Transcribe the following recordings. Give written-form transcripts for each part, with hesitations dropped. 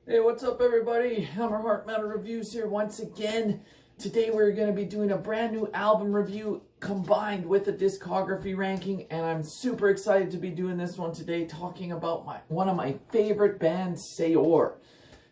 Hey, what's up everybody? Hammer Heart Metal Reviews here once again. Today we're going to be doing a brand new album review combined with a discography ranking, and I'm super excited to be doing this one today, talking about one of my favorite bands, Saor.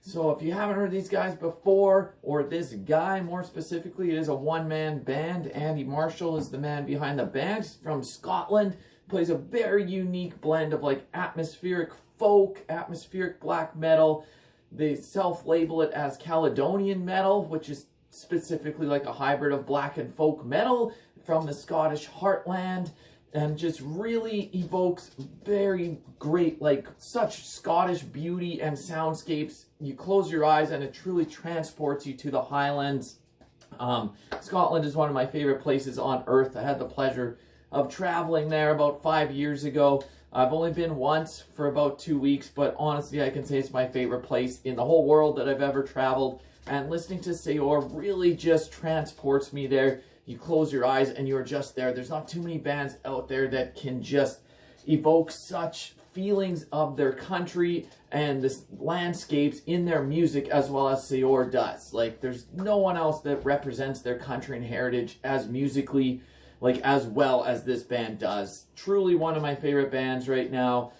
So if you haven't heard these guys before, or this guy more specifically, it is a one-man band. Andy Marshall is the man behind the band. He's from Scotland, plays a very unique blend of like atmospheric folk, atmospheric black metal. They self-label it as Caledonian metal, which is specifically like a hybrid of black and folk metal from the Scottish heartland, and just really evokes very great, like such Scottish beauty and soundscapes. You close your eyes and it truly transports you to the Highlands. Scotland is one of my favorite places on earth. I had the pleasure of traveling there about 5 years ago. I've only been once for about 2 weeks, but honestly, I can say it's my favorite place in the whole world that I've ever traveled. And listening to Saor really just transports me there. You close your eyes and you're just there. There's not too many bands out there that can just evoke such feelings of their country and the landscapes in their music as well as Saor does. Like, there's no one else that represents their country and heritage as musically, like as well as this band does. Truly one of my favorite bands right now.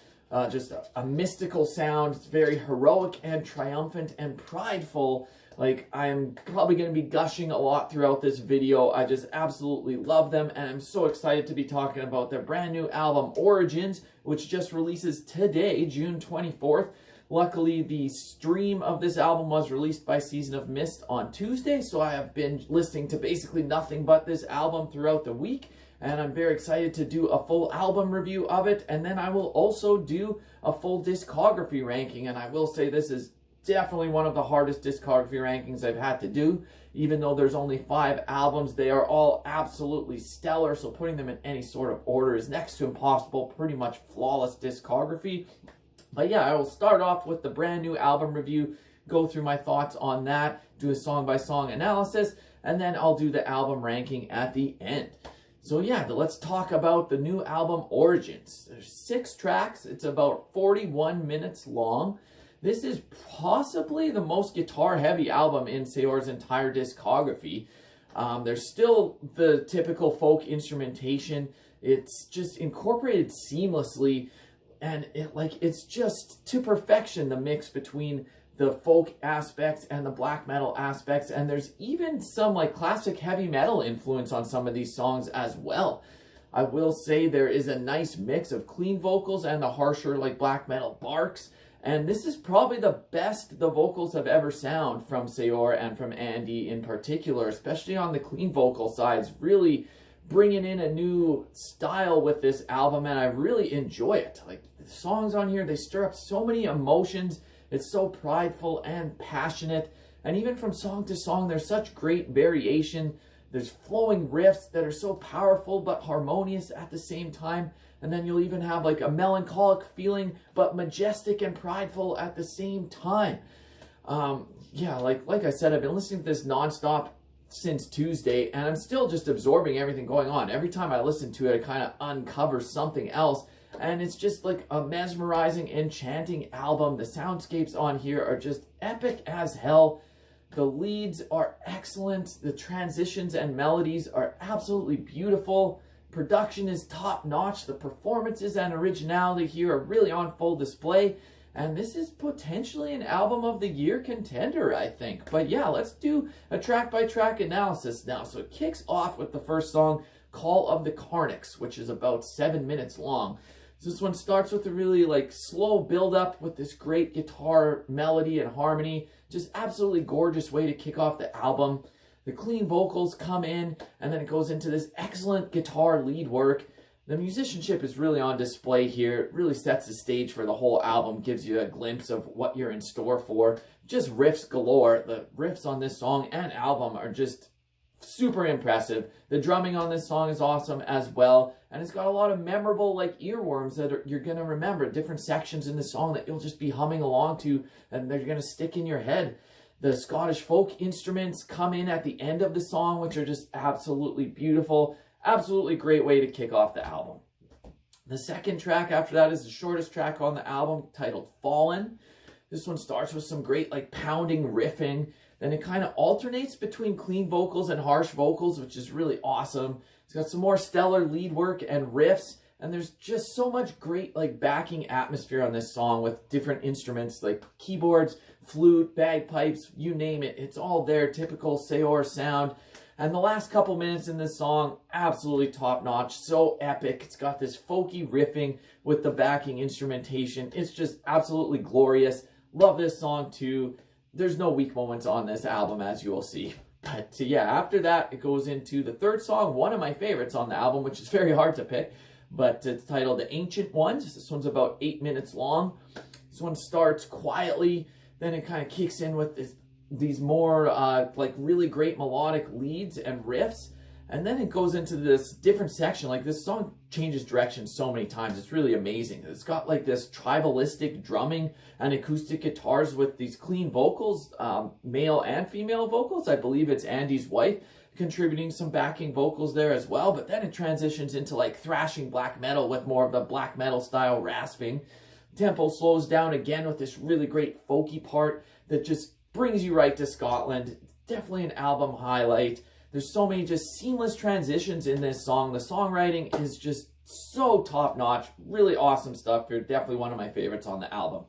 Just a mystical sound. It's very heroic and triumphant and prideful. Like, I'm probably going to be gushing a lot throughout this video. I just absolutely love them, and I'm so excited to be talking about their brand new album, Origins, which just releases today, June 24th. Luckily, the stream of this album was released by Season of Mist on Tuesday, so I have been listening to basically nothing but this album throughout the week, and I'm very excited to do a full album review of it, and then I will also do a full discography ranking, and I will say this is definitely one of the hardest discography rankings I've had to do. Even though there's only 5 albums, they are all absolutely stellar, so putting them in any sort of order is next to impossible. Pretty much flawless discography. But yeah, I will start off with the brand new album review, go through my thoughts on that, do a song-by-song analysis, and then I'll do the album ranking at the end. So yeah, let's talk about the new album Origins. There's 6 tracks. It's about 41 minutes long. This is possibly the most guitar-heavy album in Saor's entire discography. There's still the typical folk instrumentation. It's just incorporated seamlessly, and it's just to perfection, the mix between the folk aspects and the black metal aspects, and there's even some like classic heavy metal influence on some of these songs as well. I will say there is a nice mix of clean vocals and the harsher like black metal barks. And this is probably the best the vocals have ever sound from Saor and from Andy in particular, especially on the clean vocal sides, really bringing in a new style with this album, and I really enjoy it. Like, the songs on here, they stir up so many emotions. It's so prideful and passionate, and even from song to song, there's such great variation. There's flowing riffs that are so powerful but harmonious at the same time. And then you'll even have like a melancholic feeling, but majestic and prideful at the same time. Yeah, like I said, I've been listening to this nonstop since Tuesday, and I'm still just absorbing everything going on. Every time I listen to it, I kind of uncover something else. And it's just like a mesmerizing, enchanting album. The soundscapes on here are just epic as hell. The leads are excellent. The transitions and melodies are absolutely beautiful. Production is top-notch. The performances and originality here are really on full display. And this is potentially an album of the year contender, I think. But yeah, let's do a track-by-track analysis now. So it kicks off with the first song, Call of the Carnix, which is about 7 minutes long. So this one starts with a really like slow build-up with this great guitar melody and harmony. Just absolutely gorgeous way to kick off the album. The clean vocals come in, and then it goes into this excellent guitar lead work. The musicianship is really on display here. It really sets the stage for the whole album, gives you a glimpse of what you're in store for. Just riffs galore. The riffs on this song and album are just super impressive. The drumming on this song is awesome as well, and it's got a lot of memorable like earworms that you're going to remember. Different sections in the song that you'll just be humming along to, and they're going to stick in your head. The Scottish folk instruments come in at the end of the song, which are just absolutely beautiful. Absolutely great way to kick off the album. The second track after that is the shortest track on the album, titled Fallen. This one starts with some great like pounding riffing. Then it kind of alternates between clean vocals and harsh vocals, which is really awesome. It's got some more stellar lead work and riffs. And there's just so much great like backing atmosphere on this song with different instruments like keyboards, flute, bagpipes, you name it. It's all there, typical Saor sound. And the last couple minutes in this song, absolutely top notch, so epic. It's got this folky riffing with the backing instrumentation. It's just absolutely glorious. Love this song too. There's no weak moments on this album, as you will see. But yeah, after that, it goes into the third song, one of my favorites on the album, which is very hard to pick. But it's titled The Ancient Ones. This one's about 8 minutes long. This one starts quietly, then it kind of kicks in with these more like really great melodic leads and riffs. And then it goes into this different section. Like this song changes direction so many times. It's really amazing. It's got like this tribalistic drumming and acoustic guitars with these clean vocals, male and female vocals. I believe it's Andy's wife contributing some backing vocals there as well. But then it transitions into like thrashing black metal with more of the black metal style rasping. Tempo slows down again with this really great folky part that just brings you right to Scotland. Definitely an album highlight. There's so many just seamless transitions in this song. The songwriting is just so top-notch. Really awesome stuff. They're definitely one of my favorites on the album.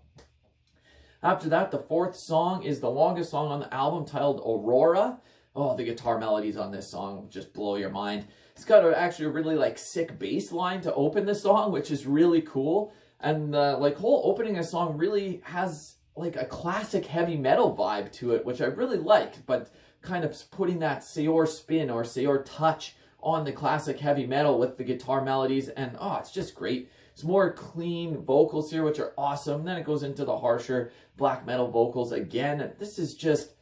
After that, the fourth song is the longest song on the album, titled Aurora. Oh, the guitar melodies on this song just blow your mind. It's got actually a really like sick bass line to open the song, which is really cool. And the like whole opening of the song really has like a classic heavy metal vibe to it, which I really like, but kind of putting that Saor spin or Saor touch on the classic heavy metal with the guitar melodies. And oh, it's just great. It's more clean vocals here, which are awesome. Then it goes into the harsher black metal vocals again. This is just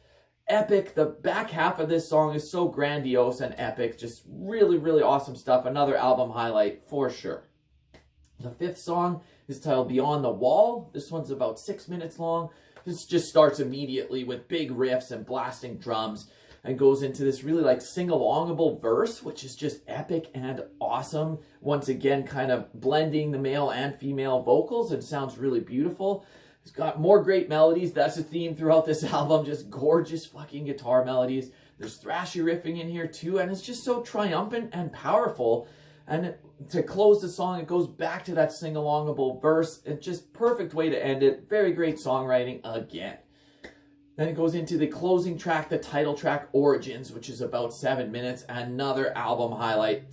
epic. The back half of this song is so grandiose and epic. Just really, really awesome stuff. Another album highlight for sure. The fifth song is titled Beyond the Wall. This one's about 6 minutes long. This just starts immediately with big riffs and blasting drums and goes into this really like sing-alongable verse, which is just epic and awesome. Once again, kind of blending the male and female vocals and sounds really beautiful. It's got more great melodies. That's a theme throughout this album. Just gorgeous fucking guitar melodies. There's thrashy riffing in here too, and it's just so triumphant and powerful. And to close the song, it goes back to that sing-alongable verse. It's just perfect way to end it. Very great songwriting again. Then it goes into the closing track, the title track, Origins, which is about 7 minutes. Another album highlight.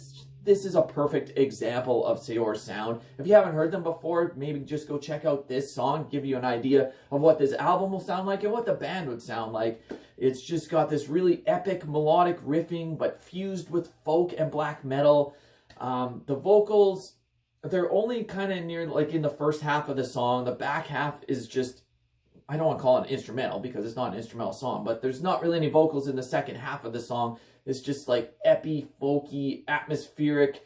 This is a perfect example of Saor's sound. If you haven't heard them before, maybe just go check out this song, give you an idea of what this album will sound like and what the band would sound like. It's just got this really epic melodic riffing, but fused with folk and black metal. The vocals, they're only kind of near like in the first half of the song. The back half is just, I don't want to call it an instrumental because it's not an instrumental song, but there's not really any vocals in the second half of the song. It's just like epi, folky, atmospheric,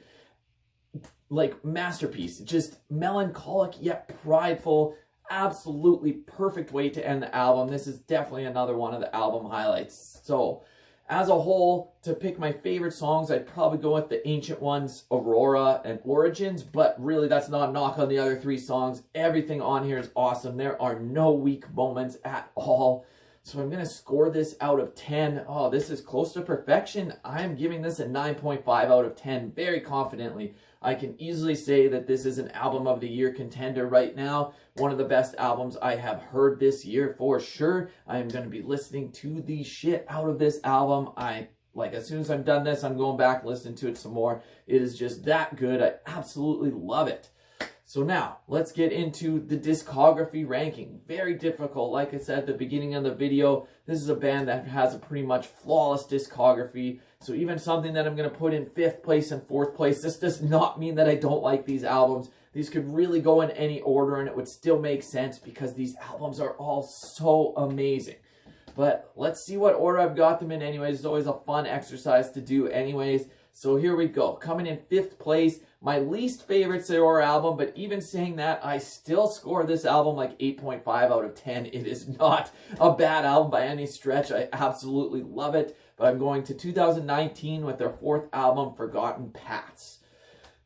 like masterpiece. Just melancholic yet prideful. Absolutely perfect way to end the album. This is definitely another one of the album highlights. So as a whole, to pick my favorite songs, I'd probably go with the Ancient Ones, Aurora, and Origins. But really, that's not a knock on the other three songs. Everything on here is awesome. There are no weak moments at all. So I'm going to score this out of 10. Oh, this is close to perfection. I'm giving this a 9.5 out of 10 very confidently. I can easily say that this is an album of the year contender right now. One of the best albums I have heard this year for sure. I am going to be listening to the shit out of this album. As soon as I'm done this, I'm going back and listening to it some more. It is just that good. I absolutely love it. So now, let's get into the discography ranking. Very difficult. Like I said at the beginning of the video, this is a band that has a pretty much flawless discography. So even something that I'm going to put in 5th place and 4th place, this does not mean that I don't like these albums. These could really go in any order and it would still make sense because these albums are all so amazing. But let's see what order I've got them in anyways. It's always a fun exercise to do anyways. So here we go. Coming in 5th place, my least favorite Saor album, but even saying that, I still score this album like 8.5 out of 10. It is not a bad album by any stretch. I absolutely love it. But I'm going to 2019 with their 4th album, Forgotten Paths.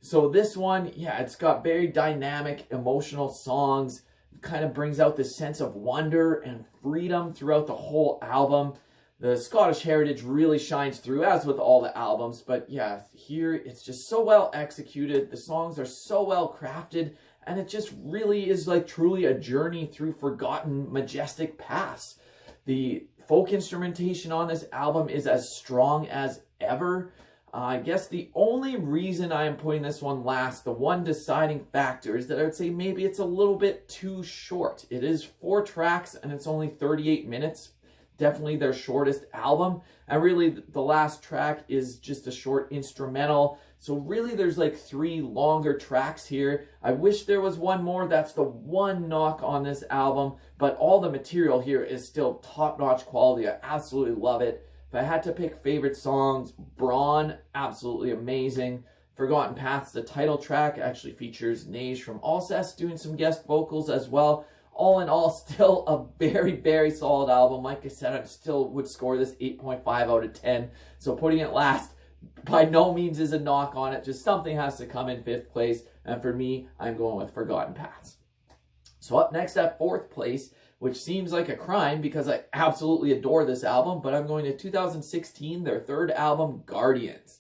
So this one, yeah, it's got very dynamic, emotional songs, kind of brings out this sense of wonder and freedom throughout the whole album. The Scottish heritage really shines through, as with all the albums. But yeah, here it's just so well executed. The songs are so well crafted. And it just really is like truly a journey through forgotten, majestic paths. The folk instrumentation on this album is as strong as ever. I guess the only reason I am putting this one last, the one deciding factor, is that I would say maybe it's a little bit too short. It is 4 tracks and it's only 38 minutes. Definitely their shortest album. And really the last track is just a short instrumental. So really there's like 3 longer tracks here. I wish there was one more. That's the one knock on this album. But all the material here is still top-notch quality. I absolutely love it. If I had to pick favorite songs, Brawn, absolutely amazing. Forgotten Paths, the title track, actually features Neige from Alcest doing some guest vocals as well. All in all, still a very, very solid album. Like I said, I still would score this 8.5 out of 10. So putting it last by no means is a knock on it. Just something has to come in 5th place. And for me, I'm going with Forgotten Paths. So up next at 4th place, which seems like a crime because I absolutely adore this album, but I'm going to 2016, their 3rd album, Guardians.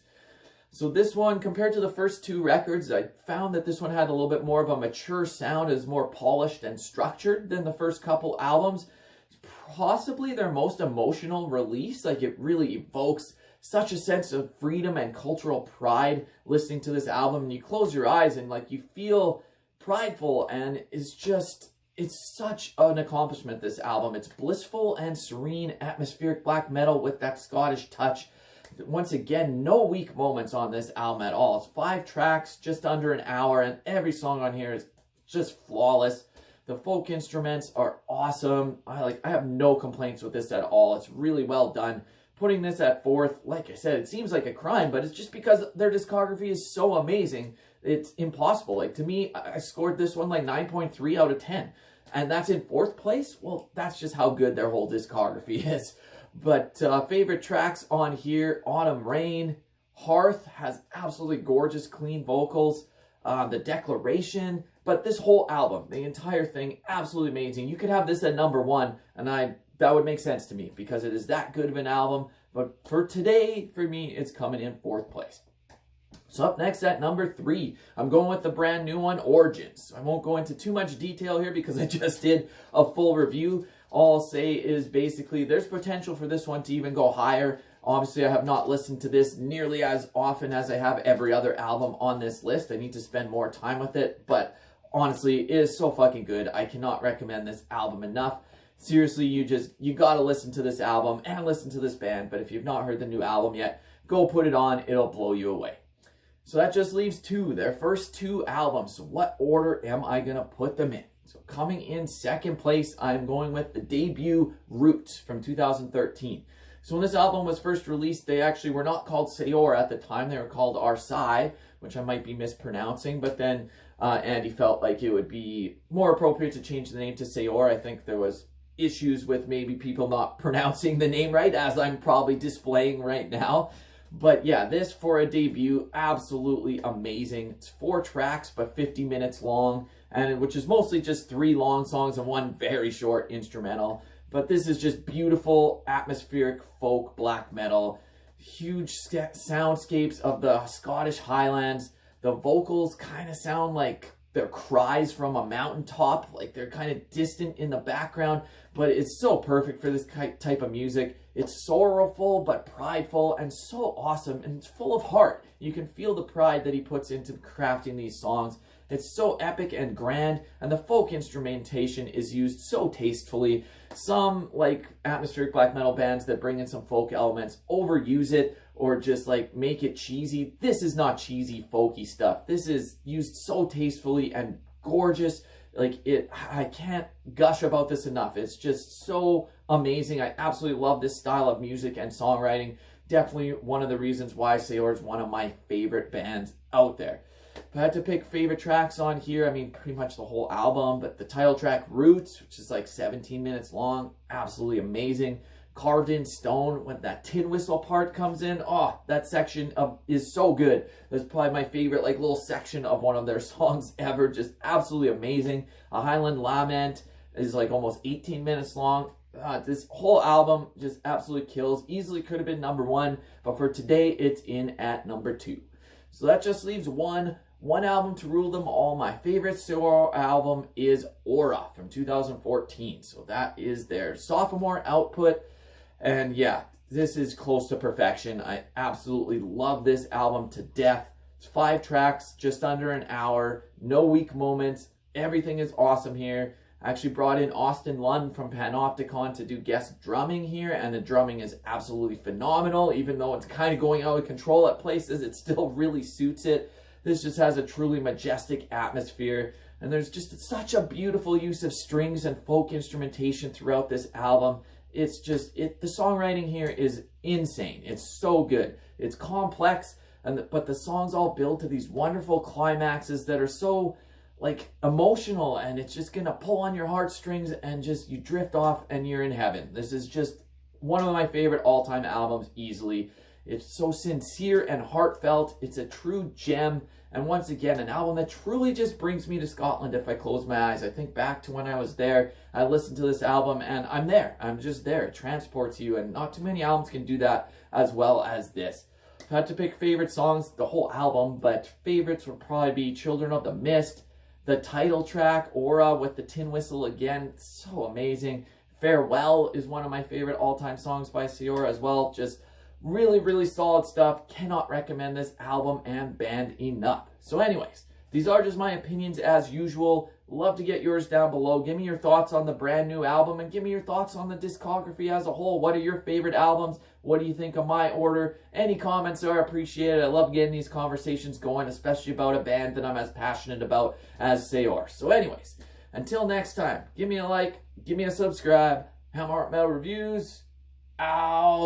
So this one, compared to the first 2 records, I found that this one had a little bit more of a mature sound, is more polished and structured than the first couple albums. It's possibly their most emotional release. Like, it really evokes such a sense of freedom and cultural pride listening to this album. And you close your eyes and like you feel prideful, and it's such an accomplishment, this album. It's blissful and serene, atmospheric black metal with that Scottish touch. Once again, no weak moments on this album at all. It's 5 tracks, just under an hour, and every song on here is just flawless. The folk instruments are awesome. I have no complaints with this at all. It's really well done. Putting this at 4th, like I said, it seems like a crime, but it's just because their discography is so amazing. It's impossible. Like, to me, I scored this one like 9.3 out of 10. And that's in 4th place? Well, that's just how good their whole discography is. But favorite tracks on here, Autumn Rain, Hearth has absolutely gorgeous, clean vocals. The Declaration, but this whole album, the entire thing, absolutely amazing. You could have this at number 1, and that would make sense to me because it is that good of an album. But for today, for me, it's coming in 4th place. So up next at number 3, I'm going with the brand new one, Origins. I won't go into too much detail here because I just did a full review. All I'll say is basically there's potential for this one to even go higher. Obviously, I have not listened to this nearly as often as I have every other album on this list. I need to spend more time with it, but honestly, it is so fucking good. I cannot recommend this album enough. Seriously, you gotta listen to this album and listen to this band, but if you've not heard the new album yet, go put it on. It'll blow you away. So that just leaves 2, their first 2 albums. So what order am I gonna put them in? So coming in 2nd place, I'm going with the debut Roots from 2013. So when this album was first released, they actually were not called Saor at the time. They were called Arsai, which I might be mispronouncing. But then Andy felt like it would be more appropriate to change the name to Saor. I think there was issues with maybe people not pronouncing the name right, as I'm probably displaying right now. But yeah, this for a debut, absolutely amazing. It's 4 tracks, but 50 minutes long, and which is mostly just 3 long songs and 1 very short instrumental. But this is just beautiful, atmospheric folk black metal. Huge soundscapes of the Scottish Highlands. The vocals kind of sound like they're cries from a mountaintop, like they're kind of distant in the background, but it's so perfect for this type of music. It's sorrowful but prideful and so awesome, and it's full of heart. You can feel the pride that he puts into crafting these songs. It's so epic and grand, and the folk instrumentation is used so tastefully. Some, like atmospheric black metal bands that bring in some folk elements, overuse it or just like make it cheesy. This is not cheesy, folky stuff. This is used so tastefully and gorgeous. I can't gush about this enough. It's just so amazing. I absolutely love this style of music and songwriting. Definitely one of the reasons why Saor is one of my favorite bands out there. If I had to pick favorite tracks on here, I mean, pretty much the whole album, but the title track, Roots, which is like 17 minutes long, absolutely amazing. carved in stone. When that tin whistle part comes in, oh, that section is so good. That's probably my favorite like little section of one of their songs ever. Just absolutely amazing. A Highland Lament is like almost 18 minutes long. This whole album just absolutely kills. Easily could have been #1, but for today, it's in at #2. So that just leaves one album to rule them all. My favorite Saor album is Aura from 2014. So that is their sophomore output. And yeah, this is close to perfection. I absolutely love this album to death. It's 5 tracks, just under an hour, no weak moments. Everything is awesome here. I actually brought in Austin Lund from Panopticon to do guest drumming here, and the drumming is absolutely phenomenal. Even though it's kind of going out of control at places, it still really suits it. This just has a truly majestic atmosphere, and there's just such a beautiful use of strings and folk instrumentation throughout this album. It's just, the songwriting here is insane. It's so good. It's complex, but the songs all build to these wonderful climaxes that are so like emotional, and it's just gonna pull on your heartstrings and just you drift off and you're in heaven. This is just one of my favorite all-time albums easily. It's so sincere and heartfelt. It's a true gem, and once again an album that truly just brings me to Scotland. If I close my eyes, I think back to when I was there, I listened to this album and I'm there. I'm just there. It transports you, and not too many albums can do that as well as this. If I had to pick favorite songs, the whole album, but favorites would probably be Children of the Mist, the title track, Aura with the tin whistle again, so amazing. Farewell is one of my favorite all-time songs by Saor as well. Just really, really solid stuff. Cannot recommend this album and band enough. So anyways, these are just my opinions as usual. Love to get yours down below. Give me your thoughts on the brand new album, and give me your thoughts on the discography as a whole. What are your favorite albums? What do you think of my order? Any comments are appreciated. I love getting these conversations going, especially about a band that I'm as passionate about as Saor. So anyways, until next time, give me a like, give me a subscribe. Hammer Heart Metal Reviews out.